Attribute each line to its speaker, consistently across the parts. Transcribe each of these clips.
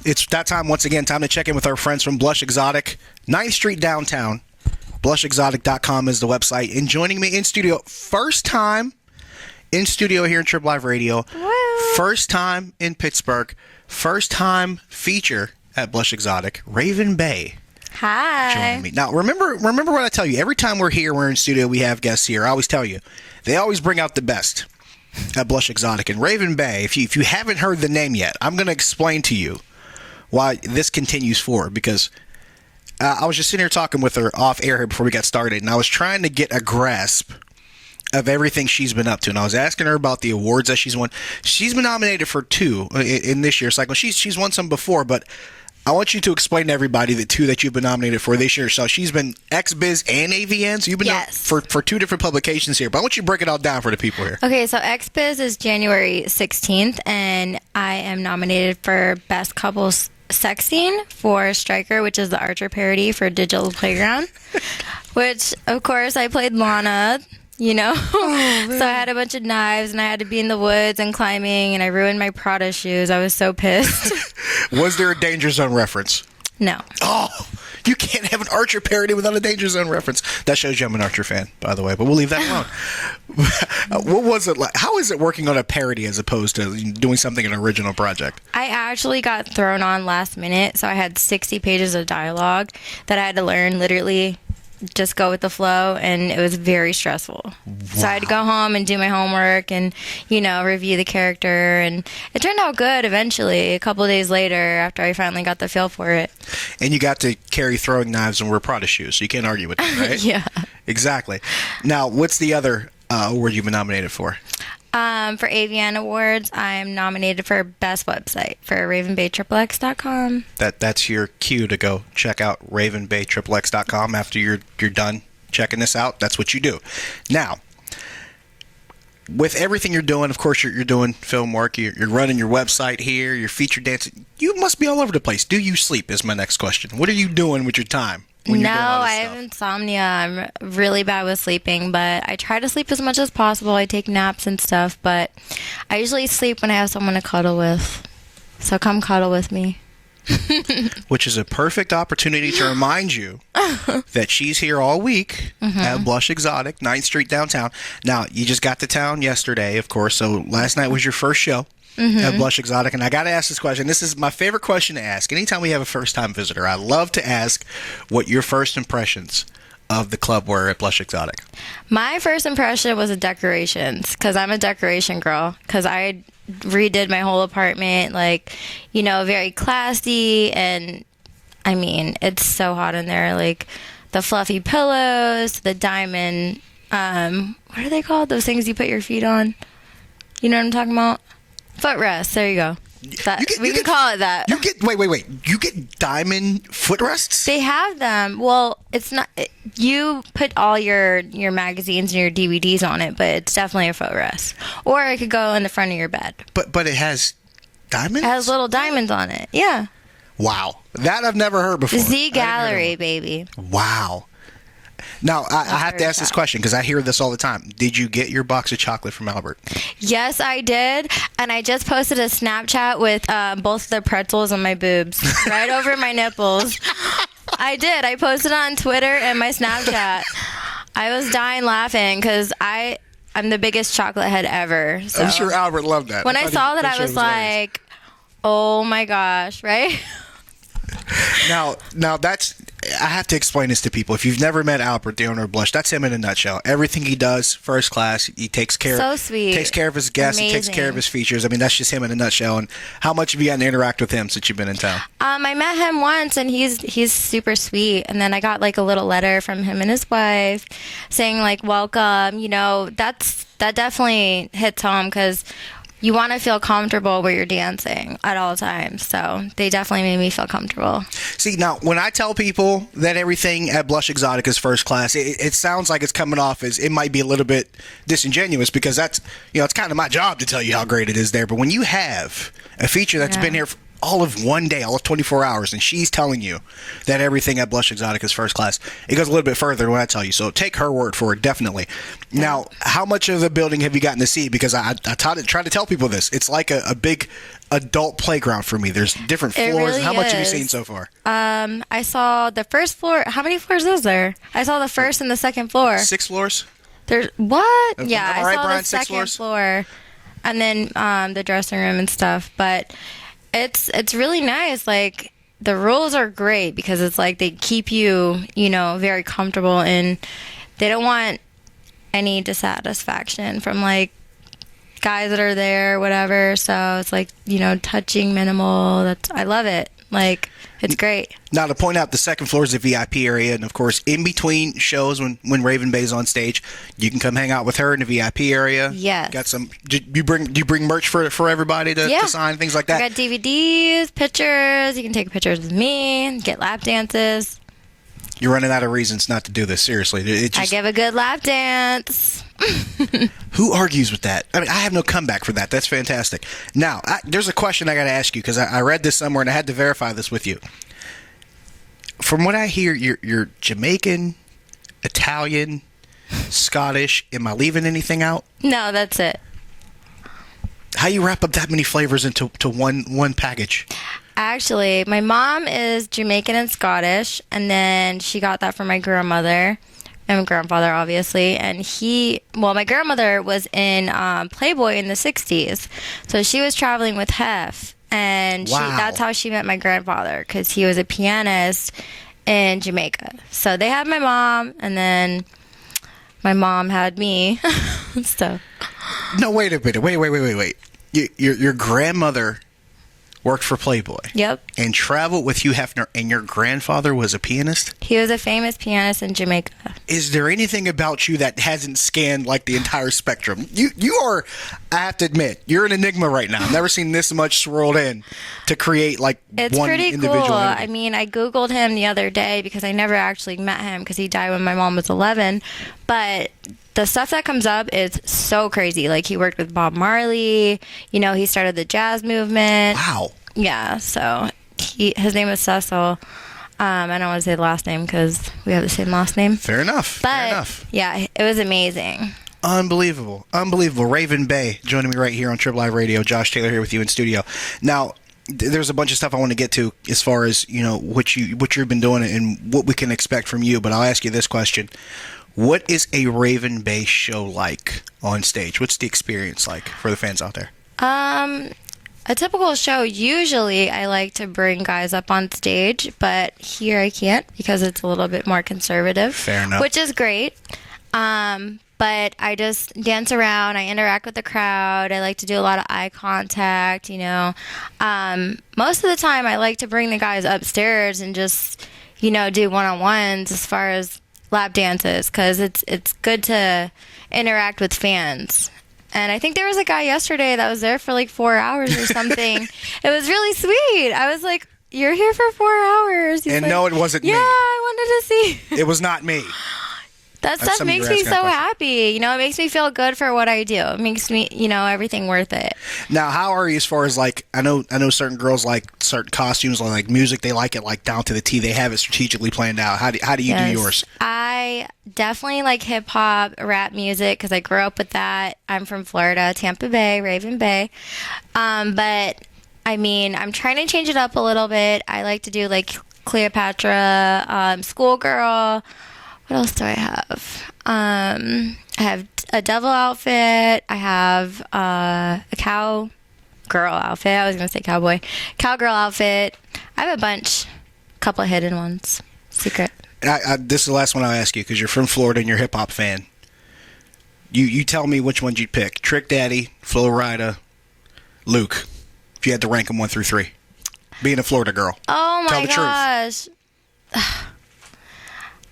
Speaker 1: It's that time once again. Time to check in with our friends from Blush Exotic, 9th Street downtown. BlushExotic.com is the website. And joining me in studio, first time in studio here in Trip Live Radio.
Speaker 2: Woo.
Speaker 1: First time in Pittsburgh. First time feature at Blush Exotic, Raven Bay.
Speaker 2: Hi.
Speaker 1: Joining me. Now, remember what I tell you. Every time we're here, we're in studio, we have guests here. I always tell you, they always bring out the best at Blush Exotic. And Raven Bay, if you haven't heard the name yet, I'm going to explain to you why this continues forward. Because I was just sitting here talking with her off air here before we got started, and I was trying to get a grasp of everything she's been up to. And I was asking her about the awards that she's won. She's been nominated for 2 in this year's cycle. She's won some before, but I want you to explain to everybody the 2 that you've been nominated for this year. So she's been XBiz and AVN. So you've been for 2 different publications here. But I want you to break it all down for the people here.
Speaker 2: Okay, so XBiz is January 16th, and I am nominated for Best Couples Sex Scene for Striker, which is the Archer parody for Digital Playground, which, of course, I played Lana. So I had a bunch of knives, and I had to be in the woods and climbing, and I ruined my Prada shoes. I was so pissed.
Speaker 1: Was there a Danger Zone reference?
Speaker 2: No.
Speaker 1: Oh, you can't have an Archer parody without a Danger Zone reference. That shows you I'm an Archer fan, by the way, but we'll leave that alone. What was it like? How is it working on a parody as opposed to doing something an original project?
Speaker 2: I actually got thrown on last minute, so I had 60 pages of dialogue that I had to learn literally. Just go with the flow, and it was very stressful. Wow. So I had to go home and do my homework and, review the character, and it turned out good eventually, a couple of days later after I finally got the feel for it.
Speaker 1: And you got to carry throwing knives and wear Prada shoes, so you can't argue with that, right?
Speaker 2: Yeah.
Speaker 1: Exactly. Now, what's the other award you've been nominated for?
Speaker 2: For AVN Awards, I'm nominated for Best Website for RavenBayXXX.com.
Speaker 1: That's your cue to go check out RavenBayXXX.com after you're done checking this out. That's what you do. Now, with everything you're doing, of course, you're doing film work. You're running your website here. You're featured dancing. You must be all over the place. Do you sleep is my next question. What are you doing with your time?
Speaker 2: No, I have insomnia. I'm really bad with sleeping, but I try to sleep as much as possible. I take naps and stuff, but I usually sleep when I have someone to cuddle with. So come cuddle with me.
Speaker 1: Which is a perfect opportunity to remind you that she's here all week at Blush Exotic, 9th Street downtown. Now, you just got to town yesterday, of course, so last night was your first show. At Blush Exotic, and I got to ask this question. This is my favorite question to ask. Anytime we have a first-time visitor, I love to ask what your first impressions of the club were at Blush Exotic.
Speaker 2: My first impression was the decorations, because I'm a decoration girl, because I redid my whole apartment, very classy, and, it's so hot in there, the fluffy pillows, the diamond, what are they called? Those things you put your feet on? You know what I'm talking about? Footrest. There you go. We can call it that.
Speaker 1: Wait. You get diamond footrests?
Speaker 2: They have them. Well, it's not. You put all your magazines and your DVDs on it, but it's definitely a footrest. Or it could go in the front of your bed.
Speaker 1: But it has diamonds?
Speaker 2: It has little diamonds on it. Yeah.
Speaker 1: Wow. That I've never heard before.
Speaker 2: Z Gallery, baby.
Speaker 1: Wow. Now, I have to ask this question because I hear this all the time. Did you get your box of chocolate from Albert?
Speaker 2: Yes, I did. And I just posted a Snapchat with both the pretzels on my boobs, right over my nipples. I did. I posted it on Twitter and my Snapchat. I was dying laughing because I'm the biggest chocolate head ever. So.
Speaker 1: I'm sure Albert loved that.
Speaker 2: When I saw that, I was like, oh my gosh, right?
Speaker 1: Now I have to explain this to people. If you've never met Albert, the owner of Blush, that's him in a nutshell. Everything he does, first class. He takes care.
Speaker 2: So sweet.
Speaker 1: Takes care of his guests.
Speaker 2: Amazing.
Speaker 1: He takes care of his features. That's just him in a nutshell. And how much have you gotten to interact with him since you've been in town?
Speaker 2: I met him once, and he's super sweet. And then I got a little letter from him and his wife saying welcome. That definitely hits home because you want to feel comfortable where you're dancing at all times. So they definitely made me feel comfortable.
Speaker 1: See, now, when I tell people that everything at Blush Exotic is first class, it sounds like it's coming off as it might be a little bit disingenuous because that's, it's kind of my job to tell you how great it is there. But when you have a feature that's been here all of one day, all of 24 hours, and she's telling you that everything at Blush Exotic is first class. It goes a little bit further than what I tell you, so take her word for it, definitely. Now, how much of the building have you gotten to see? Because I try to tell people this. It's like a big adult playground for me. There's different
Speaker 2: It
Speaker 1: floors.
Speaker 2: really
Speaker 1: How much have you
Speaker 2: is.
Speaker 1: seen so far?
Speaker 2: I saw the first floor. How many floors is there? I saw the first and the second floor.
Speaker 1: 6 floors?
Speaker 2: There's what?
Speaker 1: Am
Speaker 2: Yeah,
Speaker 1: I
Speaker 2: I
Speaker 1: right,
Speaker 2: saw
Speaker 1: Brian?
Speaker 2: the
Speaker 1: 6
Speaker 2: second
Speaker 1: floors?
Speaker 2: floor, and then the dressing room and stuff. But it's really nice. Like the rules are great because it's like they keep you, very comfortable, and they don't want any dissatisfaction from like guys that are there, whatever. So it's like touching minimal. I love it. Like it's great.
Speaker 1: Now, to point out, the second floor is the VIP area, and of course, in between shows, when Raven Bay's on stage, you can come hang out with her in the VIP area.
Speaker 2: Yes.
Speaker 1: Got some. Do you bring merch for everybody to sign, things like that?
Speaker 2: I got DVDs, pictures. You can take pictures with me. Get lap dances.
Speaker 1: You're running out of reasons not to do this. Seriously,
Speaker 2: I give a good lap dance.
Speaker 1: who argues with that? I mean, I have no comeback for that. That's fantastic. Now, there's a question I got to ask you because I read this somewhere and I had to verify this with you. From what I hear, you're Jamaican, Italian, Scottish. Am I leaving anything out?
Speaker 2: No, that's it.
Speaker 1: How you wrap up that many flavors into one package?
Speaker 2: Actually, my mom is Jamaican and Scottish, and then she got that from my grandmother and my grandfather, obviously. And my grandmother was in Playboy in the 60s, so she was traveling with Hef, and
Speaker 1: Wow.
Speaker 2: that's how she met my grandfather, because he was a pianist in Jamaica. So they had my mom, and then my mom had me. So
Speaker 1: No, wait a minute. Wait. Your grandmother worked for Playboy.
Speaker 2: yep.
Speaker 1: And traveled with Hugh Hefner, and your grandfather was a pianist?
Speaker 2: He was a famous pianist in Jamaica.
Speaker 1: Is there anything about you that hasn't scanned like the entire spectrum? You are, I have to admit, you're an enigma right now. I've never seen this much swirled in to create like
Speaker 2: It's
Speaker 1: one
Speaker 2: pretty
Speaker 1: individual
Speaker 2: cool.
Speaker 1: entity.
Speaker 2: I mean, I Googled him the other day because I never actually met him because he died when my mom was 11. But the stuff that comes up is so crazy. Like, he worked with Bob Marley. He started the jazz movement.
Speaker 1: Wow.
Speaker 2: Yeah, so his name was Cecil. I don't want to say the last name because we have the same last name.
Speaker 1: Fair enough.
Speaker 2: But,
Speaker 1: Fair enough.
Speaker 2: yeah, it was amazing.
Speaker 1: Unbelievable. Raven Bay joining me right here on Triple Live Radio. Josh Taylor here with you in studio. Now, there's a bunch of stuff I want to get to as far as, what you've been doing and what we can expect from you. But I'll ask you this question. What is a Raven Bay show like on stage? What's the experience like for the fans out there?
Speaker 2: A typical show, usually I like to bring guys up on stage, but here I can't because it's a little bit more conservative.
Speaker 1: Fair enough.
Speaker 2: Which is great. But I just dance around. I interact with the crowd. I like to do a lot of eye contact, Most of the time I like to bring the guys upstairs and just, do one-on-ones as far as lap dances because it's good to interact with fans. And I think there was a guy yesterday that was there for like 4 hours or something. It was really sweet. I was like, "You're here for 4 hours." He's
Speaker 1: And
Speaker 2: like,
Speaker 1: no, it wasn't me.
Speaker 2: Yeah, I wanted to see.
Speaker 1: It was not me.
Speaker 2: That
Speaker 1: That's
Speaker 2: stuff
Speaker 1: somebody
Speaker 2: makes
Speaker 1: you're
Speaker 2: me
Speaker 1: asking
Speaker 2: so
Speaker 1: a question.
Speaker 2: happy. It makes me feel good for what I do. It makes me, everything worth it.
Speaker 1: Now, how are you as far as like I know certain girls like certain costumes or like music, they like it like down to the T. They have it strategically planned out. How do you do
Speaker 2: Yes.
Speaker 1: yours?
Speaker 2: I definitely like hip hop, rap music because I grew up with that. I'm from Florida, Tampa Bay, Raven Bay. But I mean, I'm trying to change it up a little bit. I like to do like Cleopatra, Schoolgirl. What else do I have? I have a devil outfit. I have a cowgirl outfit. I was going to say cowboy. Cowgirl outfit. I have a bunch. Couple of hidden ones. Secret.
Speaker 1: This is the last one I'll ask you because you're from Florida and you're a hip hop fan. You tell me which ones you'd pick. Trick Daddy, Flo Rida, Luke. If you had to rank them 1 through 3. Being a Florida girl.
Speaker 2: Oh
Speaker 1: Tell
Speaker 2: my
Speaker 1: the truth.
Speaker 2: gosh.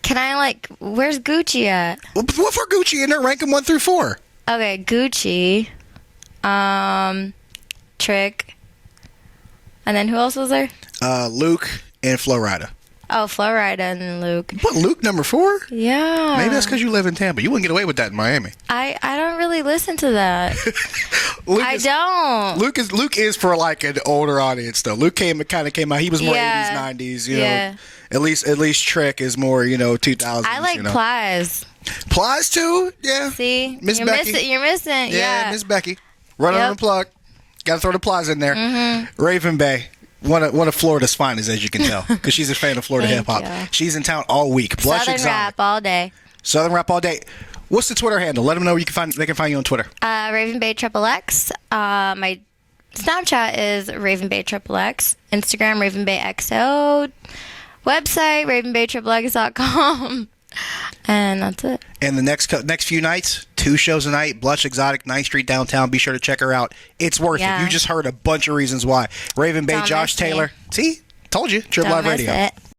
Speaker 2: Can I where's Gucci at?
Speaker 1: Well, what for Gucci in there? Rank them 1 through 4.
Speaker 2: Okay, Gucci. Trick. And then who else was there?
Speaker 1: Luke and Flo Rida.
Speaker 2: Oh, Florida and then Luke.
Speaker 1: What, Luke number 4?
Speaker 2: Yeah.
Speaker 1: Maybe that's because you live in Tampa. You wouldn't get away with that in Miami.
Speaker 2: I don't really listen to that.
Speaker 1: Luke
Speaker 2: I don't.
Speaker 1: Luke is for like an older audience though. Luke kind of came out. He was more
Speaker 2: Yeah.
Speaker 1: 80s, 90s. You know, at least Trick is more 2000s.
Speaker 2: I like Plies.
Speaker 1: Plies too. Yeah.
Speaker 2: See,
Speaker 1: Miss Becky.
Speaker 2: You're missing.
Speaker 1: Yeah, Miss Becky. Run on the plug. Got to throw the Plies in there.
Speaker 2: Mm-hmm.
Speaker 1: Raven Bay. One of Florida's finest, as you can tell, because she's a fan of Florida hip
Speaker 2: Thank
Speaker 1: hop.
Speaker 2: you.
Speaker 1: She's in town all week. Blush
Speaker 2: Southern
Speaker 1: Exotic.
Speaker 2: rap all day.
Speaker 1: Southern rap all day. What's the Twitter handle? Let them know where they can find you on Twitter.
Speaker 2: Raven Bay XXX. My Snapchat is Raven Bay XXX. Instagram Raven Bay XO. Website ravenbayxxx.com. And that's it.
Speaker 1: And the next few nights, 2 shows a night. Blush Exotic, 9th Street downtown. Be sure to check her out. It's worth it. You just heard a bunch of reasons why. Raven Bay,
Speaker 2: Don't
Speaker 1: Josh
Speaker 2: miss me.
Speaker 1: Taylor. See? Told you. Triple
Speaker 2: Don't
Speaker 1: Live
Speaker 2: miss
Speaker 1: Radio.
Speaker 2: it.